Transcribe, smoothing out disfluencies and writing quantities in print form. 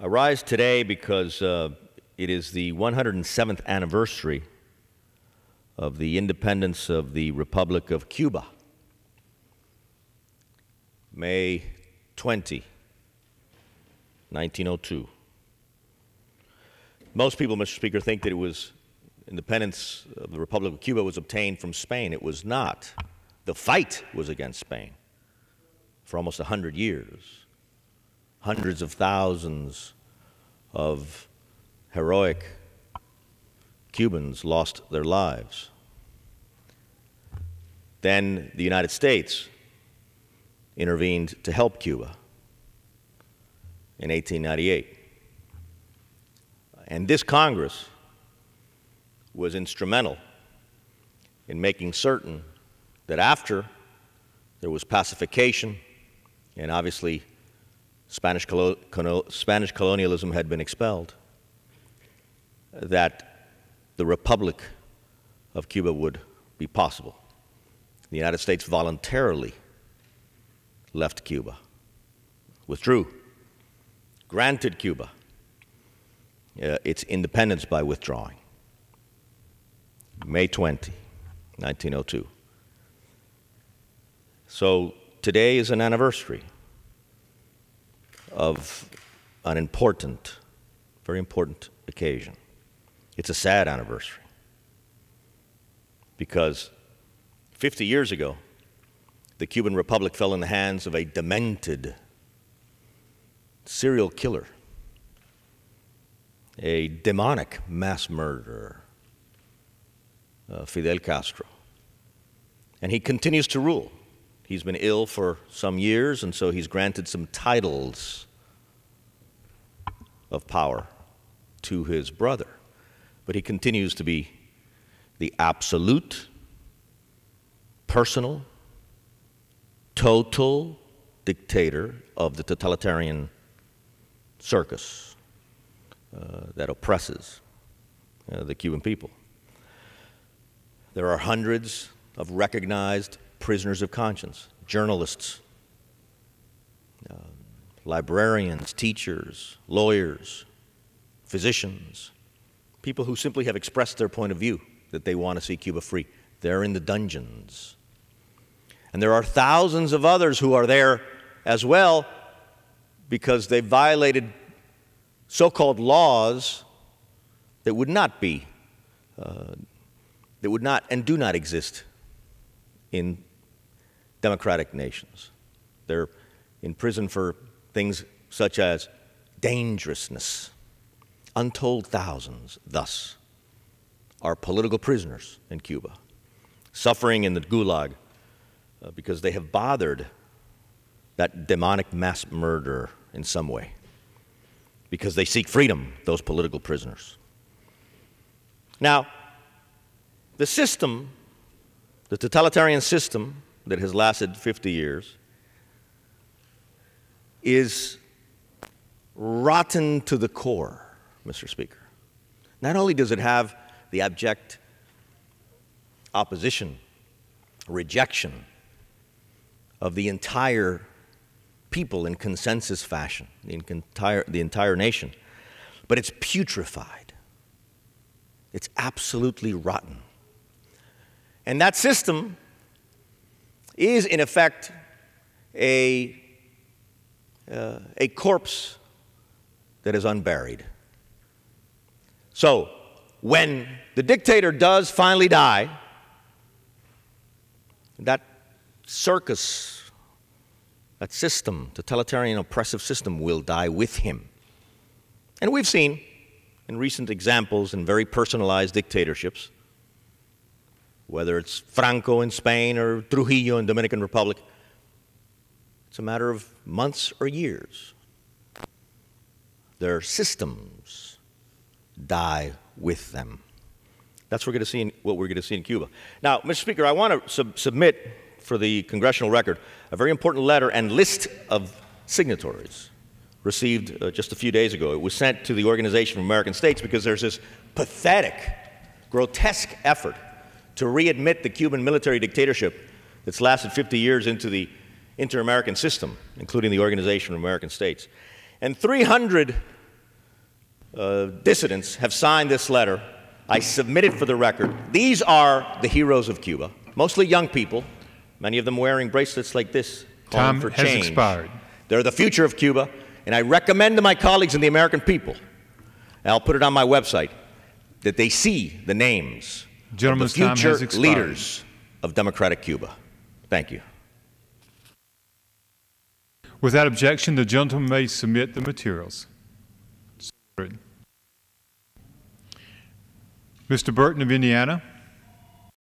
I rise today because it is the 107th anniversary of the independence of the Republic of Cuba. May 20, 1902. Most people, Mr. Speaker, think that independence of the Republic of Cuba was obtained from Spain. It was not. The fight was against Spain for almost 100 years. Hundreds of thousands of heroic Cubans lost their lives. Then the United States intervened to help Cuba in 1898. And this Congress was instrumental in making certain that after there was pacification, and obviously Spanish colonialism had been expelled, that the Republic of Cuba would be possible. The United States voluntarily left Cuba, withdrew, granted Cuba its independence by withdrawing. May 20, 1902. So today is an anniversary of an important, very important occasion. It's a sad anniversary because 50 years ago, the Cuban Republic fell in the hands of a demented serial killer, a demonic mass murderer, Fidel Castro. And he continues to rule. He's been ill for some years, and so he's granted some titles of power to his brother. But he continues to be the absolute, personal, total dictator of the totalitarian circus that oppresses the Cuban people. There are hundreds of recognized prisoners of conscience, journalists, librarians, teachers, lawyers, physicians, people who simply have expressed their point of view that they want to see Cuba free. They're in the dungeons. And there are thousands of others who are there as well because they violated so-called laws that would not be, that would not and do not exist in democratic nations. They're in prison for things such as dangerousness. Untold thousands, thus, are political prisoners in Cuba, suffering in the gulag because they have bothered that demonic mass murderer in some way, because they seek freedom, those political prisoners. Now, the system, the totalitarian system that has lasted 50 years is rotten to the core, Mr. Speaker. Not only does it have the abject opposition, rejection of the entire people in consensus fashion, the entire nation, but it's putrefied. It's absolutely rotten. And that system is, in effect, a corpse that is unburied. So, when the dictator does finally die, that circus, that system, totalitarian oppressive system, will die with him. And we've seen in recent examples in very personalized dictatorships, whether it's Franco in Spain or Trujillo in Dominican Republic, it's a matter of months or years. Their systems die with them. That's what we're going to see in Cuba. Now, Mr. Speaker, I want to submit for the congressional record a very important letter and list of signatories received just a few days ago. It was sent to the Organization of American States because there's this pathetic, grotesque effort to readmit the Cuban military dictatorship that's lasted 50 years into the inter-American system, including the Organization of American States. And 300 dissidents have signed this letter. I submit it for the record. These are the heroes of Cuba, mostly young people, many of them wearing bracelets like this, calling for change. Time has expired. They're the future of Cuba, and I recommend to my colleagues and the American people, and I'll put it on my website, that they see the names of the future leaders of democratic Cuba. Thank you. Without objection, the gentleman may submit the materials. Mr. Burton of Indiana.